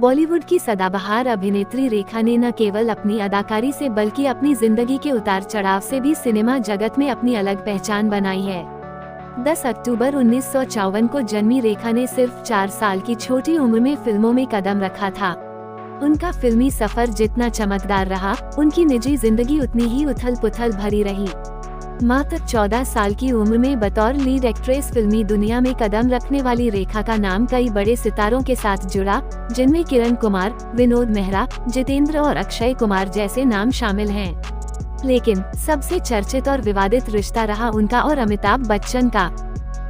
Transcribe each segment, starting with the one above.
बॉलीवुड की सदाबहार अभिनेत्री रेखा ने न केवल अपनी अदाकारी से बल्कि अपनी जिंदगी के उतार चढ़ाव से भी सिनेमा जगत में अपनी अलग पहचान बनाई है। 10 अक्टूबर 1954 को जन्मी रेखा ने सिर्फ 4 साल की छोटी उम्र में फिल्मों में कदम रखा था। उनका फिल्मी सफर जितना चमकदार रहा, उनकी निजी जिंदगी उतनी ही उथल पुथल भरी रही। मात्र 14 साल की उम्र में बतौर लीड एक्ट्रेस फिल्मी दुनिया में कदम रखने वाली रेखा का नाम कई बड़े सितारों के साथ जुड़ा, जिनमें किरण कुमार, विनोद मेहरा, जितेंद्र और अक्षय कुमार जैसे नाम शामिल हैं। लेकिन सबसे चर्चित और विवादित रिश्ता रहा उनका और अमिताभ बच्चन का।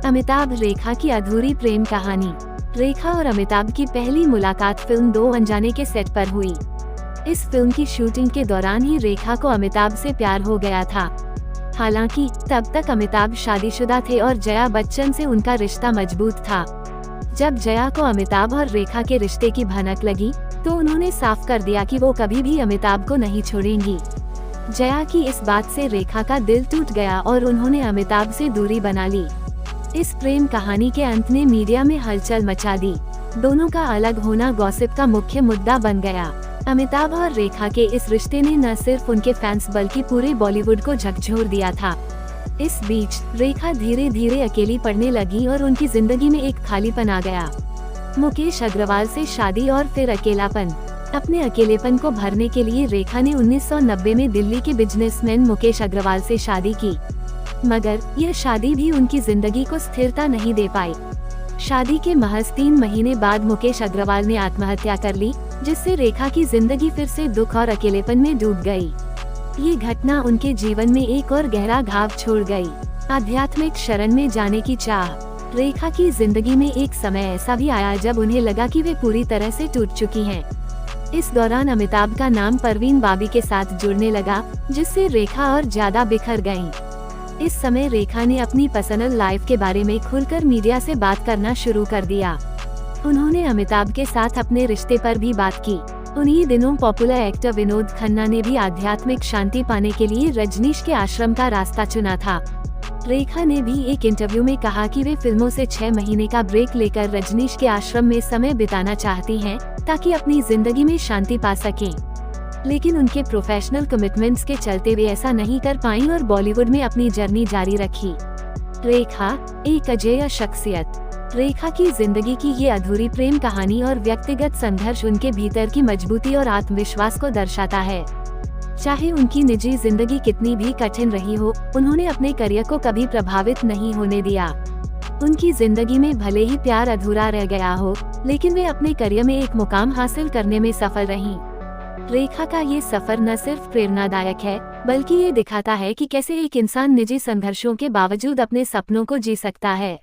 अमिताभ रेखा की अधूरी प्रेम कहानी। रेखा और अमिताभ की पहली मुलाकात फिल्म दो अनजाने के सेट पर हुई। इस फिल्म की शूटिंग के दौरान ही रेखा को अमिताभ से प्यार हो गया था। हालांकि तब तक अमिताभ शादीशुदा थे और जया बच्चन से उनका रिश्ता मजबूत था। जब जया को अमिताभ और रेखा के रिश्ते की भनक लगी, तो उन्होंने साफ कर दिया कि वो कभी भी अमिताभ को नहीं छोड़ेंगी। जया की इस बात से रेखा का दिल टूट गया और उन्होंने अमिताभ से दूरी बना ली। इस प्रेम कहानी के अंत ने मीडिया में हलचल मचा दी। दोनों का अलग होना गॉसिप का मुख्य मुद्दा बन गया। अमिताभ और रेखा के इस रिश्ते ने न सिर्फ उनके फैंस बल्कि पूरे बॉलीवुड को झकझोर दिया था। इस बीच रेखा धीरे धीरे अकेली पड़ने लगी और उनकी जिंदगी में एक खालीपन आ गया। मुकेश अग्रवाल से शादी और फिर अकेलापन। अपने अकेलेपन को भरने के लिए रेखा ने 1990 में दिल्ली के बिजनेसमैन मुकेश अग्रवाल से शादी की, मगर यह शादी भी उनकी जिंदगी को स्थिरता नहीं दे पाई। शादी के महज 3 महीने बाद मुकेश अग्रवाल ने आत्महत्या कर ली, जिससे रेखा की जिंदगी फिर से दुख और अकेलेपन में डूब गई। ये घटना उनके जीवन में एक और गहरा घाव छोड़ गई। आध्यात्मिक शरण में जाने की चाह। रेखा की जिंदगी में एक समय ऐसा भी आया जब उन्हें लगा कि वे पूरी तरह से टूट चुकी हैं। इस दौरान अमिताभ का नाम परवीन बाबी के साथ जुड़ने लगा, जिससे रेखा और ज्यादा बिखर गयीं। इस समय रेखा ने अपनी पर्सनल लाइफ के बारे में खुलकर मीडिया से बात करना शुरू कर दिया। उन्होंने अमिताभ के साथ अपने रिश्ते पर भी बात की। उन्हीं दिनों पॉपुलर एक्टर विनोद खन्ना ने भी आध्यात्मिक शांति पाने के लिए रजनीश के आश्रम का रास्ता चुना था। रेखा ने भी एक इंटरव्यू में कहा कि वे फिल्मों से 6 महीने का ब्रेक लेकर रजनीश के आश्रम में समय बिताना चाहती हैं, ताकि अपनी जिंदगी में शांति पा सकें। लेकिन उनके प्रोफेशनल कमिटमेंट्स के चलते वे ऐसा नहीं कर पाईं और बॉलीवुड में अपनी जर्नी जारी रखी। रेखा एक अजेय शख्सियत। रेखा की जिंदगी की ये अधूरी प्रेम कहानी और व्यक्तिगत संघर्ष उनके भीतर की मजबूती और आत्मविश्वास को दर्शाता है। चाहे उनकी निजी जिंदगी कितनी भी कठिन रही हो, उन्होंने अपने करियर को कभी प्रभावित नहीं होने दिया। उनकी जिंदगी में भले ही प्यार अधूरा रह गया हो, लेकिन वे अपने करियर में एक मुकाम हासिल करने में सफल रहीं। रेखा का ये सफर न सिर्फ प्रेरणादायक है, बल्कि ये दिखाता है कि कैसे एक इंसान निजी संघर्षों के बावजूद अपने सपनों को जी सकता है।